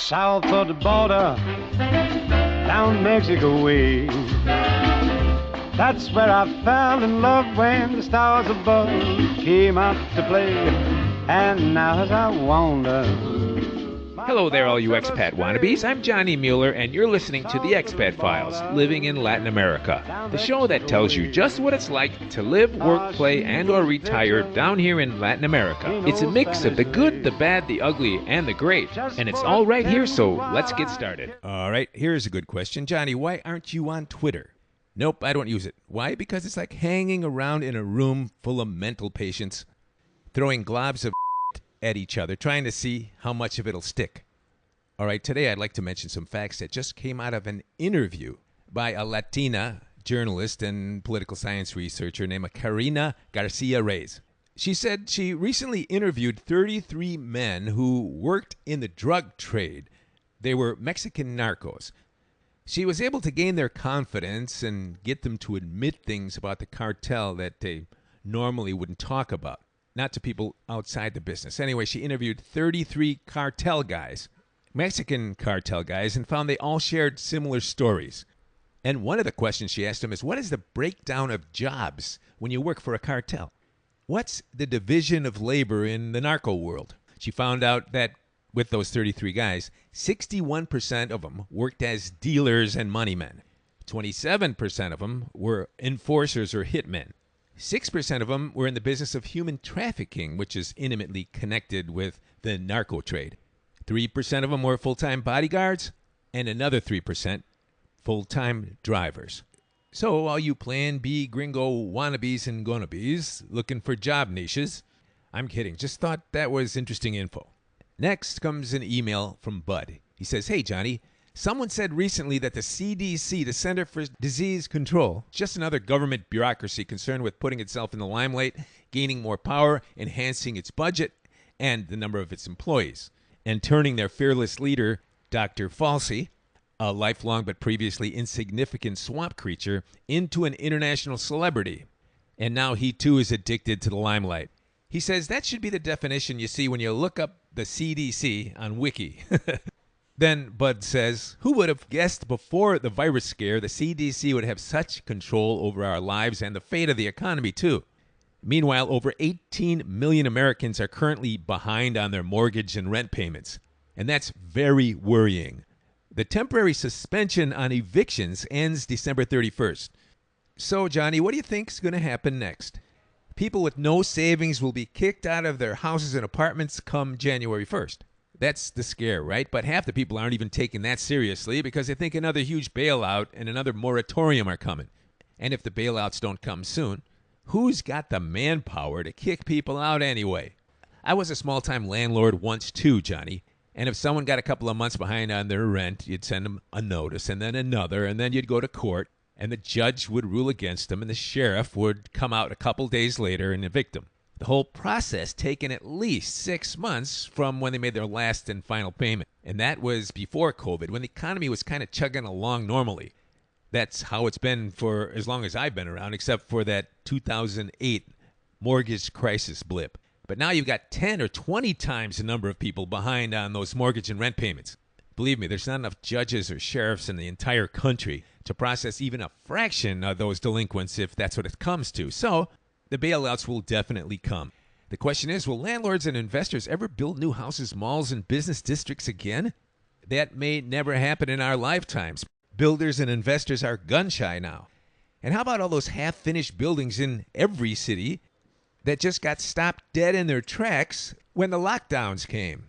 south of the border, down Mexico way. That's where I fell in love when the stars above came out to play. And now as I wander... Hello there, all you expat wannabes. I'm Johnny Mueller, and you're listening to the Expat Files, Living in Latin America, the show that tells you just what it's like to live, work, play, and or retire down here in Latin America. It's a mix of the good, the bad, the ugly, and the great, and it's all right here, so let's get started. All right, here's a good question. Johnny, why aren't you on Twitter? Nope, I don't use it. Why? Because it's like hanging around in a room full of mental patients, throwing globs of at each other, trying to see how much of it'll stick. All right, today I'd like to mention some facts that just came out of an interview by a Latina journalist and political science researcher named Karina Garcia Reyes. She said she recently interviewed 33 men who worked in the drug trade. They were Mexican narcos. She was able to gain their confidence and get them to admit things about the cartel that they normally wouldn't talk about. Not to people outside the business. Anyway, she interviewed 33 cartel guys, Mexican cartel guys, and found they all shared similar stories. And one of the questions she asked them is, what is the breakdown of jobs when you work for a cartel? What's the division of labor in the narco world? She found out that with those 33 guys, 61% of them worked as dealers and money men. 27% of them were enforcers or hitmen. 6% of them were in the business of human trafficking, which is intimately connected with the narco trade. 3% of them were full-time bodyguards, and another 3% full-time drivers. So all you Plan B gringo wannabes and gonnabes looking for job niches, I'm kidding, just thought that was interesting info. Next comes an email from Bud. He says, hey, Johnny, someone said recently that the CDC, the Center for Disease Control, just another government bureaucracy concerned with putting itself in the limelight, gaining more power, enhancing its budget and the number of its employees, and turning their fearless leader, Dr. Fauci, a lifelong but previously insignificant swamp creature, into an international celebrity. And now he too is addicted to the limelight. He says that should be the definition you see when you look up the CDC on Wiki. Then Bud says, who would have guessed before the virus scare the CDC would have such control over our lives and the fate of the economy too? Meanwhile, over 18 million Americans are currently behind on their mortgage and rent payments. And that's very worrying. The temporary suspension on evictions ends December 31st. So, Johnny, what do you think is going to happen next? People with no savings will be kicked out of their houses and apartments come January 1st. That's the scare, right? But half the people aren't even taking that seriously because they think another huge bailout and another moratorium are coming. And if the bailouts don't come soon, who's got the manpower to kick people out anyway? I was a small-time landlord once too, Johnny. And if someone got a couple of months behind on their rent, you'd send them a notice and then another, and then you'd go to court, and the judge would rule against them, and the sheriff would come out a couple days later and evict them. The whole process taken at least 6 months from when they made their last and final payment. And that was before COVID, when the economy was kind of chugging along normally. That's how it's been for as long as I've been around, except for that 2008 mortgage crisis blip. But now you've got 10 or 20 times the number of people behind on those mortgage and rent payments. Believe me, there's not enough judges or sheriffs in the entire country to process even a fraction of those delinquents if that's what it comes to. So the bailouts will definitely come. The question is, will landlords and investors ever build new houses, malls, and business districts again? That may never happen in our lifetimes. Builders and investors are gun-shy now. And how about all those half-finished buildings in every city that just got stopped dead in their tracks when the lockdowns came?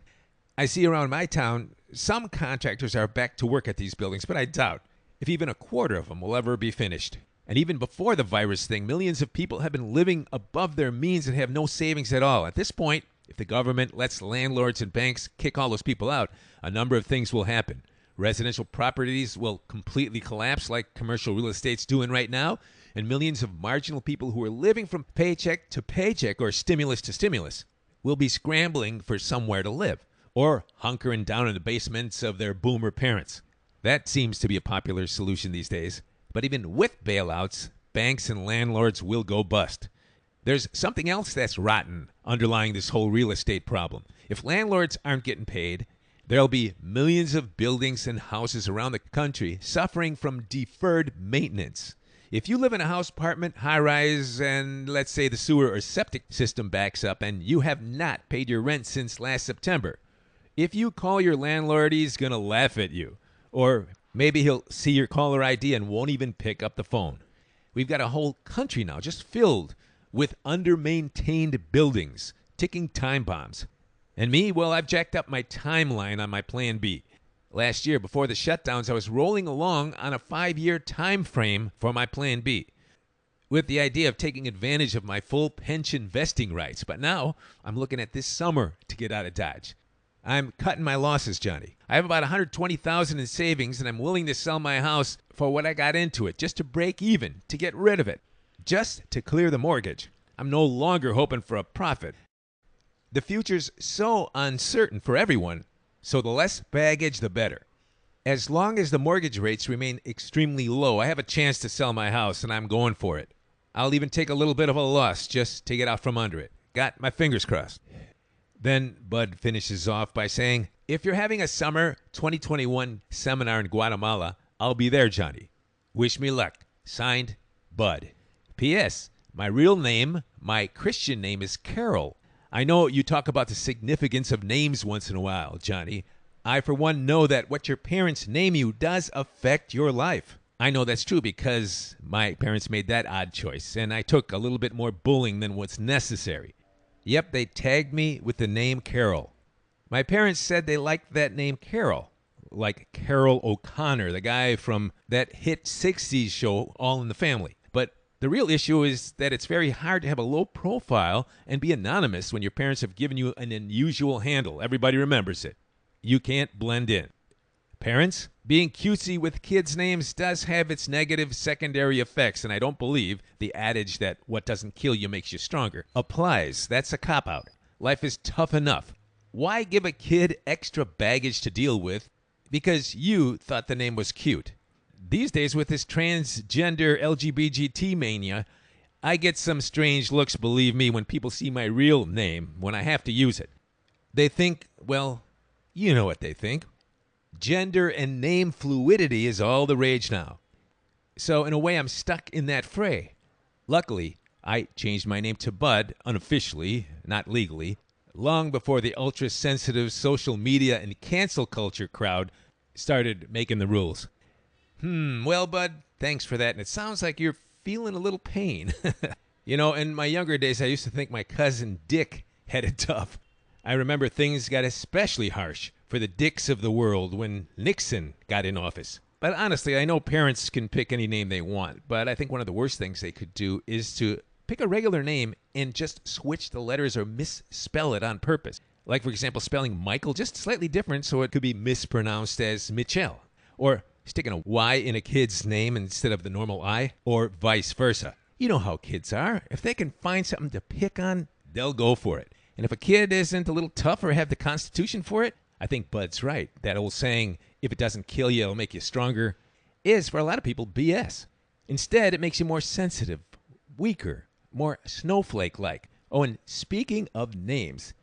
I see around my town, some contractors are back to work at these buildings, but I doubt if even a quarter of them will ever be finished. And even before the virus thing, millions of people have been living above their means and have no savings at all. At this point, if the government lets landlords and banks kick all those people out, a number of things will happen. Residential properties will completely collapse like commercial real estate's doing right now, and millions of marginal people who are living from paycheck to paycheck or stimulus to stimulus will be scrambling for somewhere to live or hunkering down in the basements of their boomer parents. That seems to be a popular solution these days. But even with bailouts, banks and landlords will go bust. There's something else that's rotten underlying this whole real estate problem. If landlords aren't getting paid, There'll be millions of buildings and houses around the country suffering from deferred maintenance. If you live in a house, apartment, high-rise, and let's say the sewer or septic system backs up and you have not paid your rent since last September, if you call your landlord, he's going to laugh at you. Or maybe he'll see your caller ID and won't even pick up the phone. We've got a whole country now just filled with under-maintained buildings, ticking time bombs. And me, well, I've jacked up my timeline on my Plan B. Last year, before the shutdowns, I was rolling along on a 5-year time frame for my Plan B, with the idea of taking advantage of my full pension vesting rights. But now, I'm looking at this summer to get out of Dodge. I'm cutting my losses, Johnny. I have about $120,000 in savings, and I'm willing to sell my house for what I got into it, just to break even, to get rid of it, just to clear the mortgage. I'm no longer hoping for a profit. The future's so uncertain for everyone, so the less baggage, the better. As long as the mortgage rates remain extremely low, I have a chance to sell my house, and I'm going for it. I'll even take a little bit of a loss just to get out from under it. Got my fingers crossed. Then Bud finishes off by saying, if you're having a summer 2021 seminar in Guatemala, I'll be there, Johnny. Wish me luck. Signed, Bud. P.S. My real name, my Christian name is Carol. I know you talk about the significance of names once in a while, Johnny. I, for one, know that what your parents name you does affect your life. I know that's true because my parents made that odd choice, and I took a little bit more bullying than what's necessary. Yep, they tagged me with the name Carol. My parents said they liked that name Carol, like Carol O'Connor, the guy from that hit 60s show All in the Family. But the real issue is that it's very hard to have a low profile and be anonymous when your parents have given you an unusual handle. Everybody remembers it. You can't blend in. Parents, being cutesy with kids' names does have its negative secondary effects, and I don't believe the adage that what doesn't kill you makes you stronger applies. That's a cop-out. Life is tough enough. Why give a kid extra baggage to deal with because you thought the name was cute? These days, with this transgender LGBT mania, I get some strange looks, believe me, when people see my real name when I have to use it. They think, well, you know what they think. Gender and name fluidity is all the rage now. So in a way, I'm stuck in that fray. Luckily, I changed my name to Bud unofficially, not legally, long before the ultra-sensitive social media and cancel culture crowd started making the rules. Well, Bud, thanks for that. And it sounds like you're feeling a little pain. You know, in my younger days, I used to think my cousin Dick had it tough. I remember things got especially harsh for the dicks of the world when Nixon got in office. But honestly, I know parents can pick any name they want, but I think one of the worst things they could do is to pick a regular name and just switch the letters or misspell it on purpose. Like, for example, spelling Michael just slightly different so it could be mispronounced as Michelle. Or sticking a Y in a kid's name instead of the normal I, or vice versa. You know how kids are. If they can find something to pick on, they'll go for it. And if a kid isn't a little tough or have the constitution for it, I think Bud's right. That old saying, if it doesn't kill you, it'll make you stronger, is for a lot of people BS. Instead, it makes you more sensitive, weaker, more snowflake-like. Oh, and speaking of names,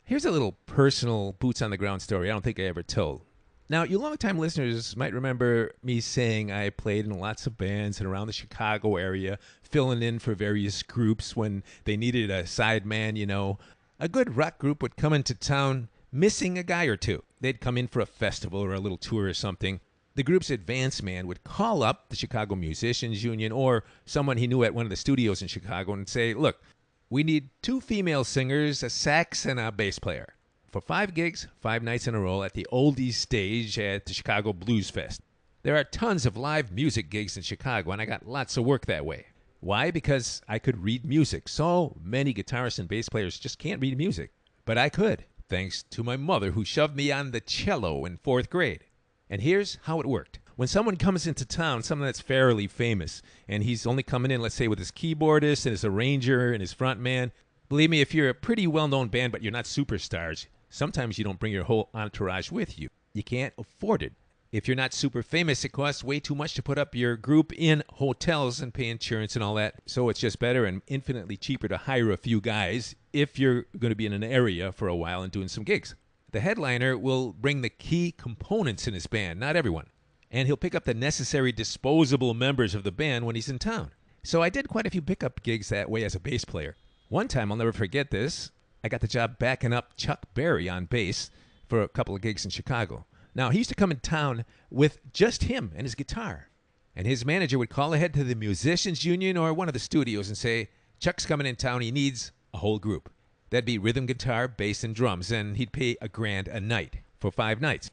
here's a little personal boots-on-the-ground story I don't think I ever told. Now, you longtime listeners might remember me saying I played in lots of bands and around the Chicago area, filling in for various groups when they needed a sideman, you know. A good rock group would come into town missing a guy or two. They'd come in for a festival or a little tour or something. The group's advance man would call up the Chicago Musicians Union or someone he knew at one of the studios in Chicago and say, look, we need 2 female singers, a sax, and a bass player for 5 gigs, 5 nights in a row at the Oldies stage at the Chicago Blues Fest. There are tons of live music gigs in Chicago, and I got lots of work that way. Why? Because I could read music. So many guitarists and bass players just can't read music. But I could, thanks to my mother who shoved me on the cello in 4th grade. And here's how it worked. When someone comes into town, someone that's fairly famous, and he's only coming in, let's say, with his keyboardist and his arranger and his front man, believe me, if you're a pretty well-known band but you're not superstars, sometimes you don't bring your whole entourage with you. You can't afford it. If you're not super famous, it costs way too much to put up your group in hotels and pay insurance and all that. So it's just better and infinitely cheaper to hire a few guys if you're going to be in an area for a while and doing some gigs. The headliner will bring the key components in his band, not everyone. And he'll pick up the necessary disposable members of the band when he's in town. So I did quite a few pickup gigs that way as a bass player. One time, I'll never forget this, I got the job backing up Chuck Berry on bass for a couple of gigs in Chicago. Now, he used to come in town with just him and his guitar. And his manager would call ahead to the Musicians Union or one of the studios and say, Chuck's coming in town, he needs a whole group. That'd be rhythm guitar, bass, and drums, and he'd pay $1,000 a night for 5 nights.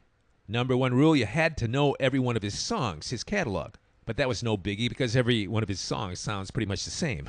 Number one rule, you had to know every one of his songs, his catalog. But that was no biggie because every one of his songs sounds pretty much the same.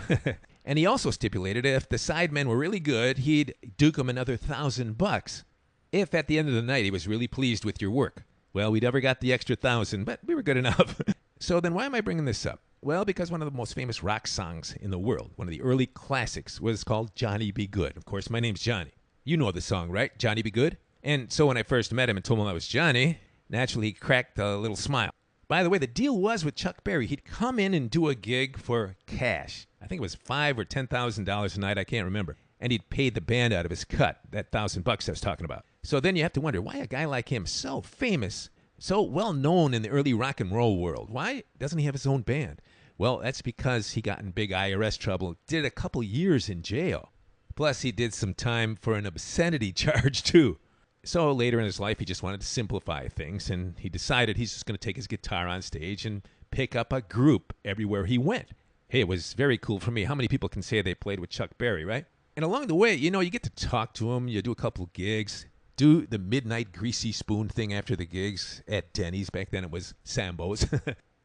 And he also stipulated if the sidemen were really good, he'd duke them another $1,000 if at the end of the night he was really pleased with your work. Well, we never got the extra 1,000, but we were good enough. So then why am I bringing this up? Well, because one of the most famous rock songs in the world, one of the early classics, was called Johnny Be Good. Of course, my name's Johnny. You know the song, right? Johnny Be Good? And so when I first met him and told him I was Johnny, naturally he cracked a little smile. By the way, the deal was with Chuck Berry, he'd come in and do a gig for cash. I think it was $5,000 or $10,000 a night, I can't remember. And he'd paid the band out of his cut, that $1,000 I was talking about. So then you have to wonder, why a guy like him, so famous, so well known in the early rock and roll world, why doesn't he have his own band? Well, that's because he got in big IRS trouble, did a couple years in jail. Plus, he did some time for an obscenity charge, too. So later in his life, he just wanted to simplify things, and he decided he's just going to take his guitar on stage and pick up a group everywhere he went. Hey, it was very cool for me. How many people can say they played with Chuck Berry, right? And along the way, you know, you get to talk to him, you do a couple gigs, do the midnight greasy spoon thing after the gigs at Denny's. Back then it was Sambo's.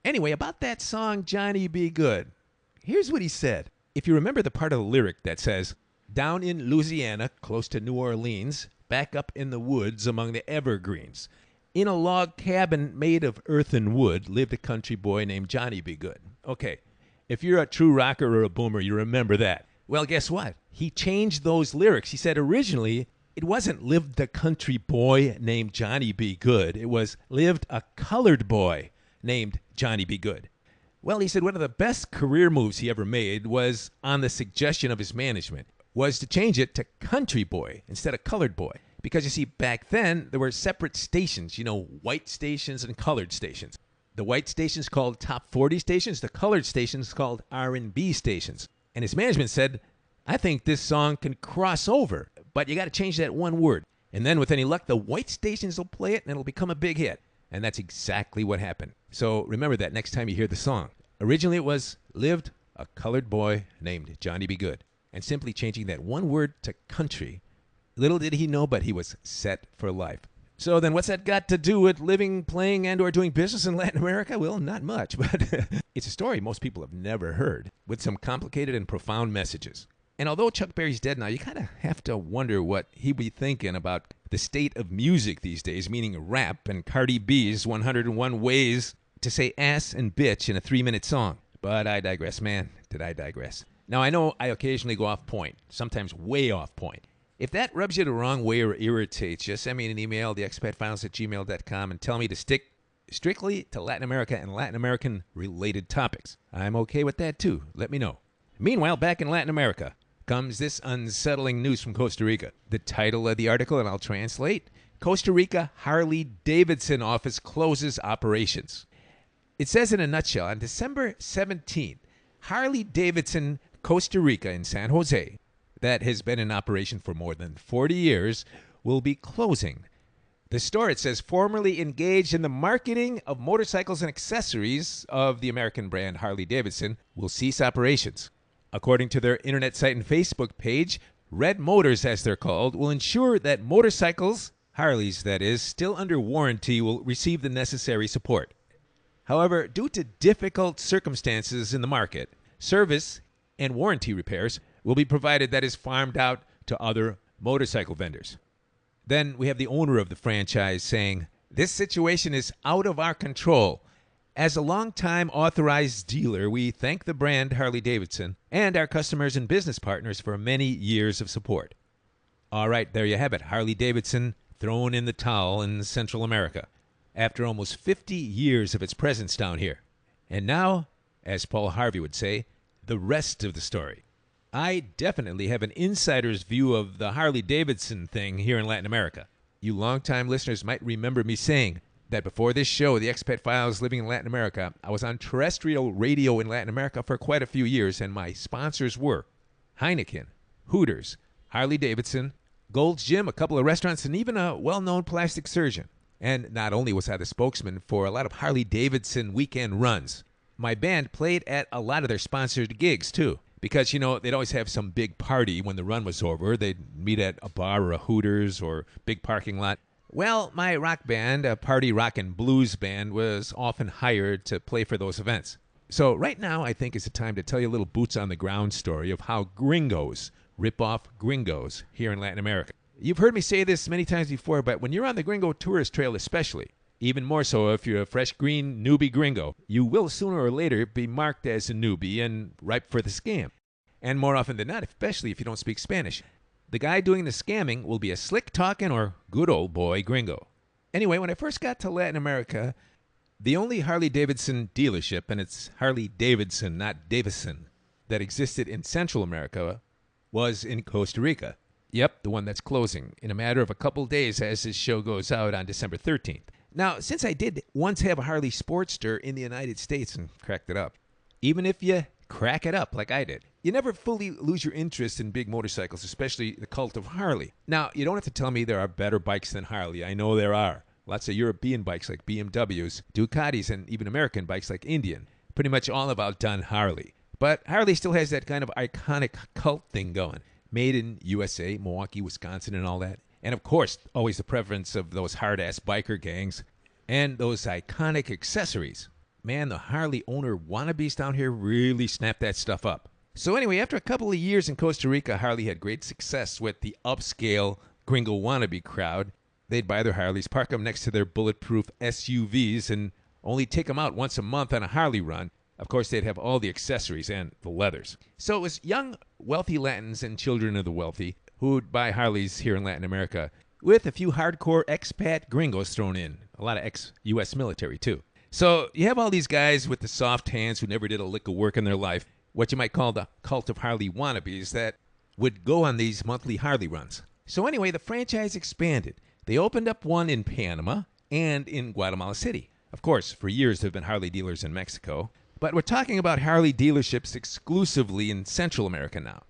Anyway, about that song, Johnny Be Good. Here's what he said. If you remember the part of the lyric that says, down in Louisiana, close to New Orleans, back up in the woods among the evergreens, in a log cabin made of earth and wood, lived a country boy named Johnny Be Good. Okay, if you're a true rocker or a boomer, you remember that. Well, guess what? He changed those lyrics. He said originally, it wasn't lived a country boy named Johnny Be Good. It was lived a colored boy named Johnny Be Good. Well, he said one of the best career moves he ever made was, on the suggestion of his management, was to change it to country boy instead of colored boy. Because you see, back then, there were separate stations, you know, white stations and colored stations. The white stations called top 40 stations, the colored stations called R&B stations. And his management said, I think this song can cross over, but you got to change that one word. And then with any luck, the white stations will play it and it'll become a big hit. And that's exactly what happened. So remember that next time you hear the song. Originally it was, lived a colored boy named Johnny Be Good. And simply changing that one word to country, little did he know, but he was set for life. So then what's that got to do with living, playing, and or doing business in Latin America? Well, not much, but it's a story most people have never heard, with some complicated and profound messages. And although Chuck Berry's dead now, you kind of have to wonder what he'd be thinking about the state of music these days, meaning rap and Cardi B's 101 ways to say ass and bitch in a 3-minute song. But I digress, man. Did I digress? Now, I know I occasionally go off point, sometimes way off point. If that rubs you the wrong way or irritates you, send me an email, theexpatfiles@gmail.com, and tell me to stick strictly to Latin America and Latin American-related topics. I'm okay with that, too. Let me know. Meanwhile, back in Latin America comes this unsettling news from Costa Rica. The title of the article, and I'll translate, Costa Rica Harley-Davidson office closes operations. It says in a nutshell, on December 17th, Harley-Davidson Costa Rica in San Jose, that has been in operation for more than 40 years, will be closing. The store, it says, formerly engaged in the marketing of motorcycles and accessories of the American brand Harley-Davidson, will cease operations. According to their internet site and Facebook page, Red Motors, as they're called, will ensure that motorcycles, Harleys that is, still under warranty will receive the necessary support. However, due to difficult circumstances in the market, service and warranty repairs will be provided that is farmed out to other motorcycle vendors. Then we have the owner of the franchise saying, this situation is out of our control. As a longtime authorized dealer, we thank the brand Harley-Davidson and our customers and business partners for many years of support. All right, there you have it. Harley-Davidson throwing in the towel in Central America after almost 50 years of its presence down here. And now, as Paul Harvey would say, the rest of the story. I definitely have an insider's view of the Harley-Davidson thing here in Latin America. You longtime listeners might remember me saying that before this show, the Expat Files Living in Latin America, I was on terrestrial radio in Latin America for quite a few years, and my sponsors were Heineken, Hooters, Harley-Davidson, Gold's Gym, a couple of restaurants, and even a well-known plastic surgeon. And not only was I the spokesman for a lot of Harley-Davidson weekend runs, my band played at a lot of their sponsored gigs, too. Because, they'd always have some big party when the run was over. They'd meet at a bar or a Hooters or big parking lot. Well, my rock band, a party rock and blues band, was often hired to play for those events. So right now, I think is the time to tell you a little boots-on-the-ground story of how Gringos rip off Gringos here in Latin America. You've heard me say this many times before, but when you're on the Gringo tourist trail especially, even more so if you're a fresh green newbie gringo, you will sooner or later be marked as a newbie and ripe for the scam. And more often than not, especially if you don't speak Spanish. The guy doing the scamming will be a slick-talking or good old boy gringo. Anyway, when I first got to Latin America, the only Harley-Davidson dealership, and it's Harley-Davidson, not Davison, that existed in Central America was in Costa Rica. Yep, the one that's closing in a matter of a couple days as this show goes out on December 13th. Now, since I did once have a Harley Sportster in the United States and cracked it up, even if you crack it up like I did, you never fully lose your interest in big motorcycles, especially the cult of Harley. Now, you don't have to tell me there are better bikes than Harley. I know there are. Lots of European bikes like BMWs, Ducatis, and even American bikes like Indian. Pretty much all have outdone Harley. But Harley still has that kind of iconic cult thing going. Made in USA, Milwaukee, Wisconsin, and all that. And of course, always the preference of those hard-ass biker gangs and those iconic accessories. Man, the Harley owner wannabes down here really snapped that stuff up. So anyway, after a couple of years in Costa Rica, Harley had great success with the upscale gringo wannabe crowd. They'd buy their Harleys, park them next to their bulletproof SUVs, and only take them out once a month on a Harley run. Of course, they'd have all the accessories and the leathers. So it was young, wealthy Latins and children of the wealthy who'd buy Harleys here in Latin America, with a few hardcore expat gringos thrown in. A lot of ex-U.S. military, too. So you have all these guys with the soft hands who never did a lick of work in their life, what you might call the cult of Harley wannabes, that would go on these monthly Harley runs. So anyway, the franchise expanded. They opened up one in Panama and in Guatemala City. Of course, for years there have been Harley dealers in Mexico. But we're talking about Harley dealerships exclusively in Central America now.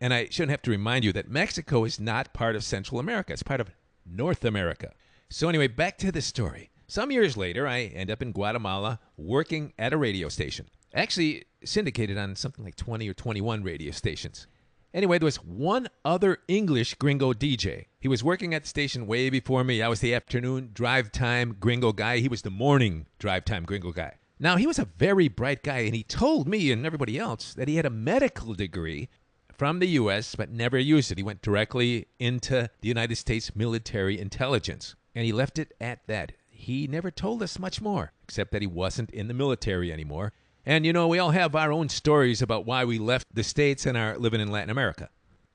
And I shouldn't have to remind you that Mexico is not part of Central America. It's part of North America. So anyway, back to the story. Some years later, I end up in Guatemala working at a radio station. Actually syndicated on something like 20 or 21 radio stations. Anyway, there was one other English gringo DJ. He was working at the station way before me. I was the afternoon drive time gringo guy. He was the morning drive time gringo guy. Now, he was a very bright guy, and he told me and everybody else that he had a medical degree from the U.S., but never used it. He went directly into the United States military intelligence, and he left it at that. He never told us much more, except that he wasn't in the military anymore. And, we all have our own stories about why we left the States and are living in Latin America.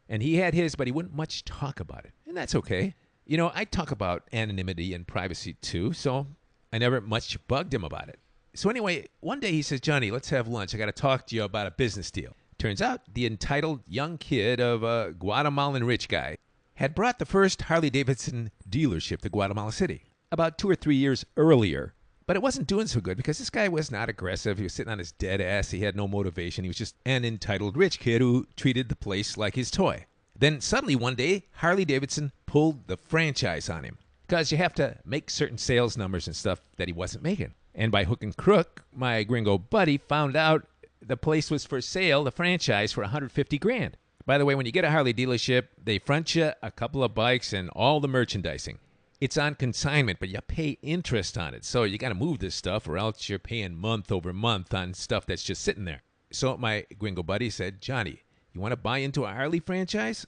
And he had his, but he wouldn't much talk about it, and that's okay. I talk about anonymity and privacy, too, so I never much bugged him about it. So anyway, one day he says, Johnny, let's have lunch. I got to talk to you about a business deal. Turns out the entitled young kid of a Guatemalan rich guy had brought the first Harley-Davidson dealership to Guatemala City about 2 or 3 years earlier. But it wasn't doing so good because this guy was not aggressive. He was sitting on his dead ass. He had no motivation. He was just an entitled rich kid who treated the place like his toy. Then suddenly one day, Harley-Davidson pulled the franchise on him because you have to make certain sales numbers and stuff that he wasn't making. And by hook and crook, my gringo buddy found out the place was for sale, the franchise, for $150,000. By the way, when you get a Harley dealership, they front you a couple of bikes and all the merchandising. It's on consignment, but you pay interest on it. So you got to move this stuff or else you're paying month over month on stuff that's just sitting there. So my gringo buddy said, Johnny, you want to buy into a Harley franchise?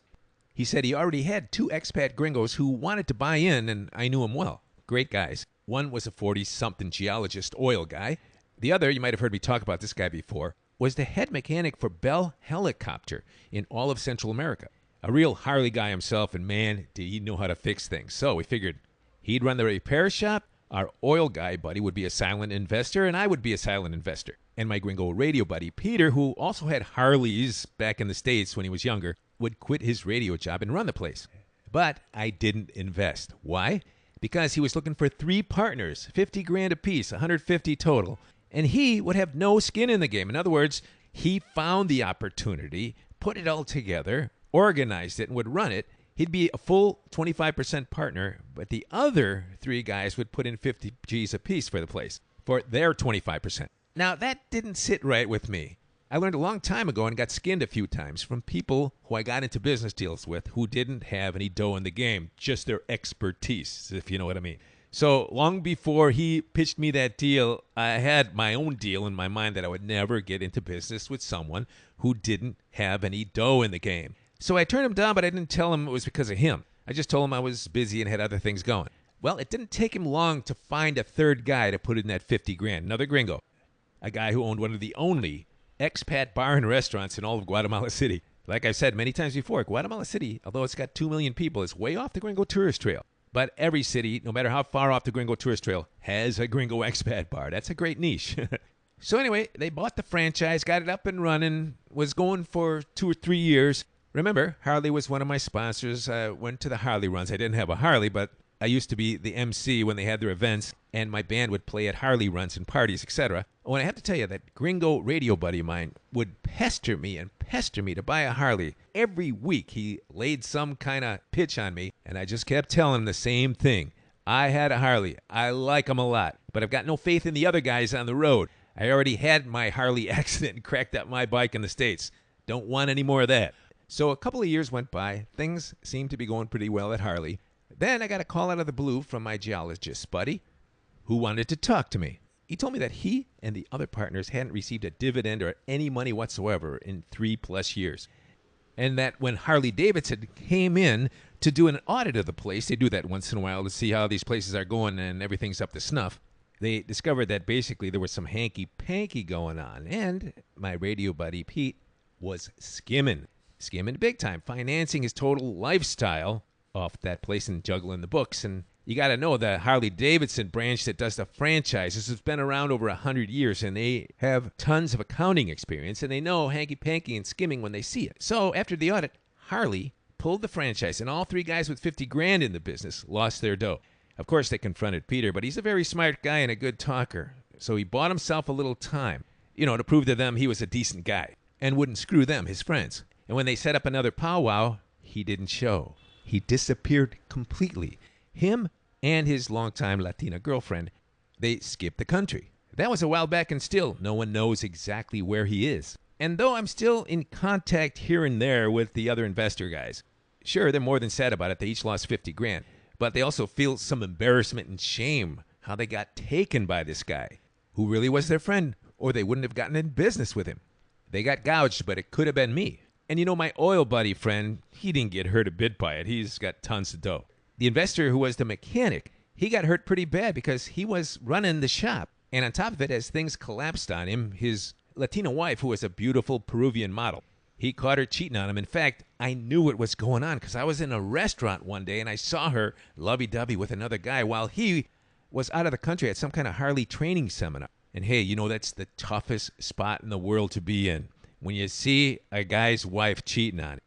He said he already had 2 expat gringos who wanted to buy in, and I knew them well. Great guys. One was a 40-something geologist oil guy. The other, you might have heard me talk about this guy before, was the head mechanic for Bell Helicopter in all of Central America. A real Harley guy himself, and man, did he know how to fix things. So we figured he'd run the repair shop, our oil guy buddy would be a silent investor, and I would be a silent investor. And my gringo radio buddy, Peter, who also had Harleys back in the States when he was younger, would quit his radio job and run the place. But I didn't invest. Why? Because he was looking for 3 partners, 50 grand apiece, 150 total. And he would have no skin in the game. In other words, he found the opportunity, put it all together, organized it, and would run it. He'd be a full 25% partner, but the other 3 guys would put in 50 G's apiece for the place, for their 25%. Now, that didn't sit right with me. I learned a long time ago and got skinned a few times from people who I got into business deals with who didn't have any dough in the game, just their expertise, if you know what I mean. So long before he pitched me that deal, I had my own deal in my mind that I would never get into business with someone who didn't have any dough in the game. So I turned him down, but I didn't tell him it was because of him. I just told him I was busy and had other things going. Well, it didn't take him long to find a third guy to put in that 50 grand, another gringo, a guy who owned one of the only expat bar and restaurants in all of Guatemala City. Like I've said many times before, Guatemala City, although it's got 2 million people, is way off the Gringo tourist trail. But every city, no matter how far off the Gringo tourist trail, has a Gringo expat bar. That's a great niche. So anyway, they bought the franchise, got it up and running, was going for 2 or 3 years. Remember, Harley was one of my sponsors. I went to the Harley runs. I didn't have a Harley, but I used to be the MC when they had their events, and my band would play at Harley runs and parties, etc. Oh, and I have to tell you, that gringo radio buddy of mine would pester me to buy a Harley. Every week he laid some kind of pitch on me, and I just kept telling him the same thing. I had a Harley. I like them a lot, but I've got no faith in the other guys on the road. I already had my Harley accident and cracked up my bike in the States. Don't want any more of that. So a couple of years went by. Things seemed to be going pretty well at Harley. Then I got a call out of the blue from my geologist buddy who wanted to talk to me. He told me that he and the other partners hadn't received a dividend or any money whatsoever in 3+ years. And that when Harley-Davidson came in to do an audit of the place, they do that once in a while to see how these places are going and everything's up to snuff, they discovered that basically there was some hanky-panky going on. And my radio buddy Pete was skimming big time, financing his total lifestyle off that place and juggling the books. And you got to know the Harley-Davidson branch that does the franchises has been around over 100 years, and they have tons of accounting experience, and they know hanky-panky and skimming when they see it. So after the audit, Harley pulled the franchise, and all 3 guys with 50 grand in the business lost their dough. Of course, they confronted Peter, but he's a very smart guy and a good talker. So he bought himself a little time, to prove to them he was a decent guy and wouldn't screw them, his friends. And when they set up another powwow, he didn't show. He disappeared completely. Him and his longtime Latina girlfriend, they skipped the country. That was a while back, and still no one knows exactly where he is. And though I'm still in contact here and there with the other investor guys, sure, they're more than sad about it. They each lost 50 grand. But they also feel some embarrassment and shame how they got taken by this guy, who really was their friend, or they wouldn't have gotten in business with him. They got gouged, but it could have been me. And my oil buddy friend, he didn't get hurt a bit by it. He's got tons of dough. The investor who was the mechanic, he got hurt pretty bad because he was running the shop. And on top of it, as things collapsed on him, his Latino wife, who was a beautiful Peruvian model, he caught her cheating on him. In fact, I knew what was going on because I was in a restaurant one day and I saw her lovey-dovey with another guy while he was out of the country at some kind of Harley training seminar. And hey, that's the toughest spot in the world to be in. When you see a guy's wife cheating on him,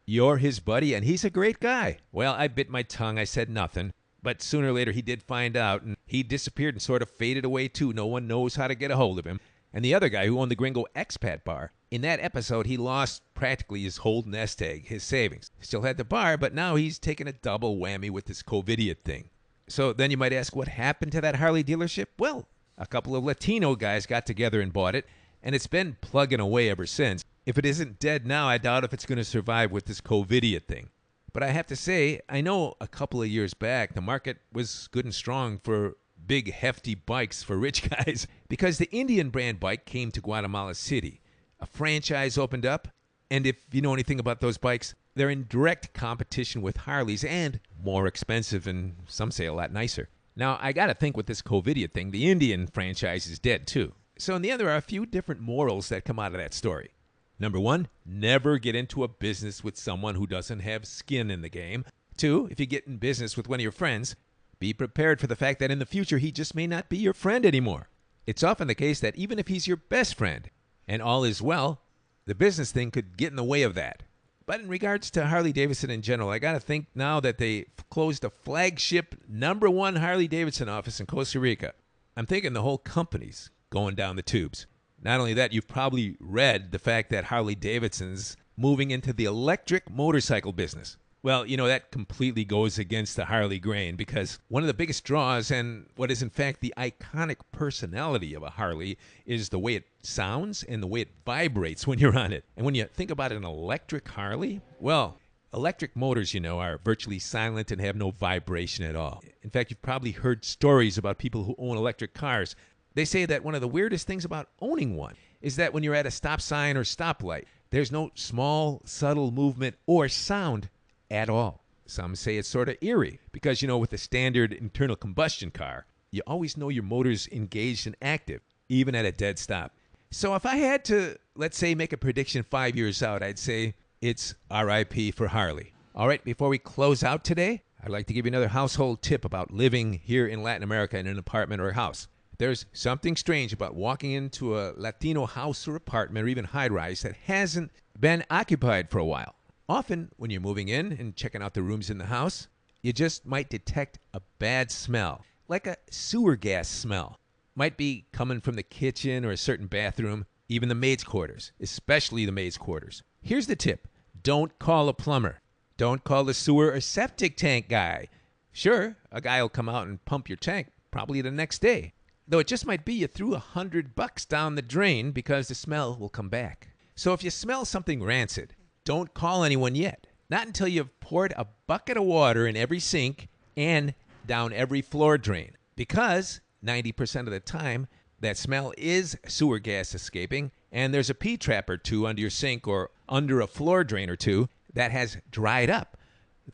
you're his buddy, and he's a great guy. Well, I bit my tongue. I said nothing. But sooner or later, he did find out, and he disappeared and sort of faded away, too. No one knows how to get a hold of him. And the other guy who owned the Gringo expat bar, in that episode, he lost practically his whole nest egg, his savings. Still had the bar, but now he's taking a double whammy with this COVIDiot thing. So then you might ask, what happened to that Harley dealership? Well, a couple of Latino guys got together and bought it, and it's been plugging away ever since. If it isn't dead now, I doubt if it's going to survive with this COVIDiot thing. But I have to say, I know a couple of years back, the market was good and strong for big, hefty bikes for rich guys because the Indian brand bike came to Guatemala City. A franchise opened up, and if you know anything about those bikes, they're in direct competition with Harleys and more expensive and some say a lot nicer. Now, I got to think with this COVIDiot thing, the Indian franchise is dead too. So in the end, there are a few different morals that come out of that story. Number 1, never get into a business with someone who doesn't have skin in the game. 2, if you get in business with one of your friends, be prepared for the fact that in the future he just may not be your friend anymore. It's often the case that even if he's your best friend and all is well, the business thing could get in the way of that. But in regards to Harley-Davidson in general, I got to think now that they closed the flagship #1 Harley-Davidson office in Costa Rica. I'm thinking the whole company's going down the tubes. Not only that, you've probably read the fact that Harley-Davidson's moving into the electric motorcycle business. Well, that completely goes against the Harley grain because one of the biggest draws and what is in fact the iconic personality of a Harley is the way it sounds and the way it vibrates when you're on it. And when you think about an electric Harley, well, electric motors, are virtually silent and have no vibration at all. In fact, you've probably heard stories about people who own electric cars. They say that one of the weirdest things about owning one is that when you're at a stop sign or stoplight, there's no small, subtle movement or sound at all. Some say it's sort of eerie because, with the standard internal combustion car, you always know your motor's engaged and active, even at a dead stop. So if I had to, let's say, make a prediction 5 years out, I'd say it's RIP for Harley. All right, before we close out today, I'd like to give you another household tip about living here in Latin America in an apartment or a house. There's something strange about walking into a Latino house or apartment or even high-rise that hasn't been occupied for a while. Often, when you're moving in and checking out the rooms in the house, you just might detect a bad smell, like a sewer gas smell. Might be coming from the kitchen or a certain bathroom, even the maid's quarters, especially the maid's quarters. Here's the tip. Don't call a plumber. Don't call the sewer or septic tank guy. Sure, a guy will come out and pump your tank, probably the next day. Though it just might be you threw $100 down the drain because the smell will come back. So if you smell something rancid, don't call anyone yet. Not until you've poured a bucket of water in every sink and down every floor drain. Because 90% of the time, that smell is sewer gas escaping, and there's a P-trap or two under your sink or under a floor drain or two that has dried up.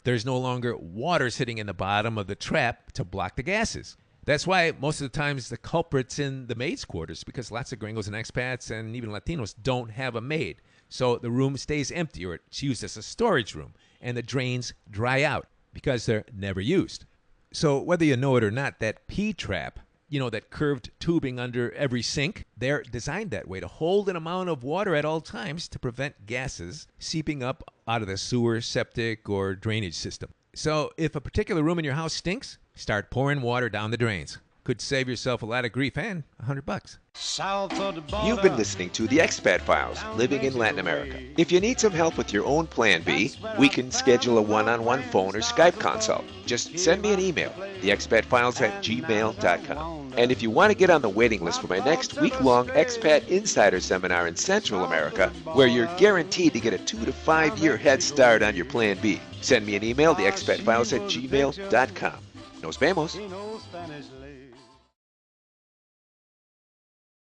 There's no longer water sitting in the bottom of the trap to block the gases. That's why most of the times the culprit's in the maid's quarters because lots of Gringos and expats and even Latinos don't have a maid. So the room stays empty or it's used as a storage room and the drains dry out because they're never used. So whether you know it or not, that P-trap, that curved tubing under every sink, they're designed that way to hold an amount of water at all times to prevent gases seeping up out of the sewer, septic, or drainage system. So if a particular room in your house stinks, start pouring water down the drains. Could save yourself a lot of grief and $100. South of the border. You've been listening to the Expat Files, living in Latin America. If you need some help with your own plan B, we can schedule a one-on-one phone or Skype consult. Just send me an email, theexpatfiles@gmail.com. And if you want to get on the waiting list for my next week-long Expat Insider Seminar in Central America, where you're guaranteed to get a 2 to 5 year head start on your plan B, send me an email, theexpatfiles@gmail.com. Nos vemos.